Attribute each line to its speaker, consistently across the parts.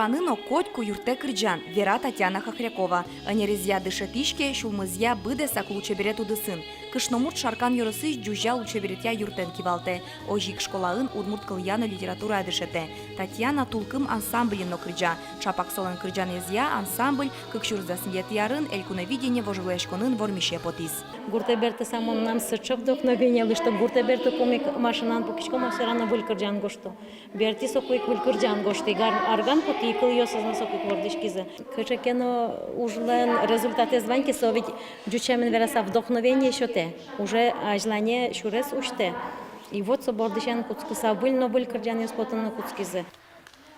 Speaker 1: Шаныно котку юрте кырджан, Вера Татьяна Хохрякова. Анерезия дышетишке, шулмызья быде саклу чеберет удысын. Кышномурт шаркан йорысыш джужа учеберетя юртен кивалте. Ожик школаын удмурт кыльяны литература адышете. Татьяна тулкым ансамблино кырджа. Чапаксолен кырджанезия ансамбль, кыкшурзасын ярын, элькуновидение вожглешконын вормище потис.
Speaker 2: Гурте берте само нам сычып вдохновение, лишь гурте берте комик машинан покичко масерано буль кырджан гошто. Берти сокуик буль кырджан гошто. Арган поти кыл йосазна сокуик вордишкизе. Кычекено ужлен результаты званьки совить джучемен вераса вдохновение шоте. Уже желание шурес уште. И вот собордышен куцкиса буль, но буль кырджан йоспотын куцкизе.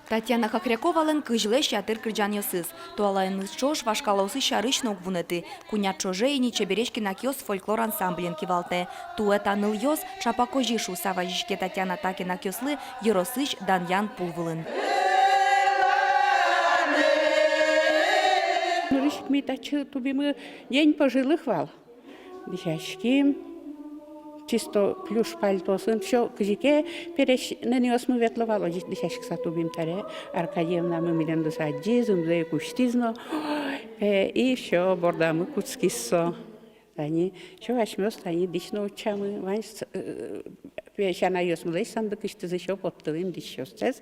Speaker 1: Татьяна Хохряковален кыжле шатыр кырджан йосыз. Туалайны чош вашкалаусы шарышно угвунеты. Кунят чоже и ничеберешки накиос фольклор ансамблен кивалте. Туэта ныл йос чапакожишу саважишке Татьяна таки накиослы йоросыш даньян пулвылын.
Speaker 3: Мы тубимы день пожилых вал. Десячки, чисто плюш пальтосын, все кызике переш нанес мы ветловало десячки сатубим таре. Аркадьевна мы милен садизм, за куштизно, и все бордамы куцкиссо. Они все восьмёст, они дично учамы, ванс. Пешана йосмлей сандык иште еще подтылым дищостез.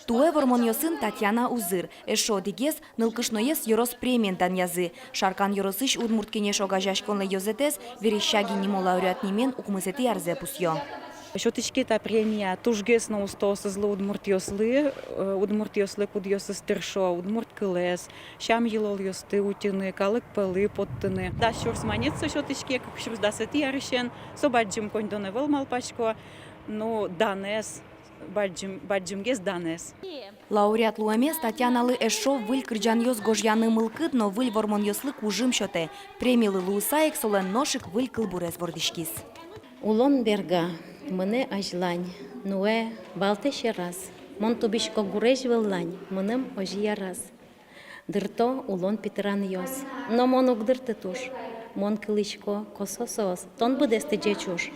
Speaker 1: Туэ вормон йосын Татьяна узыр. Эшо дигес нылкышноес йорос премиендан язы. Шаркан йоросыш удмурткенеш огажашконлы йозетез верещаги нимо лауреатнимен укмысети арзе пусьё.
Speaker 4: Шотички та премия тужгес на устосызлы удмурт йослы куд йосыз тыршо, удмурт кылес, шам йылол йосты утины, калык пылы поттыны. Да шурс манется шотички, как шурс дасети арышен, со баджим кондоне выл малпачко, но данес, баджимгес данес.
Speaker 1: Лауреат луэмес Татьяналы эшо выль кырджан йос гожьяны мылкыт, но выль вормон йослы кужым шоте. Премилы луысаек солен ношик выль кылбурез вордишкис.
Speaker 2: Улон берга. Мене ажлань, нуе балте ще раз. Мон тобішко гуреш виллань, менем ожія раз. Дирто улон пітеран йос. Но мон угдирте туш. Мон киличко кососос. Тон буде стедже чуш.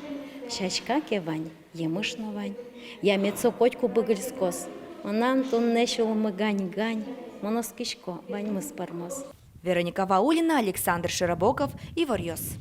Speaker 2: Шачка кевань, ємишно вань. Я мецо котьку бигельскос. Онан тон нешо гань-гань. Моноскишко вань мы спармос.
Speaker 1: Вероника Ваулина, Александр Широбоков и Варьос.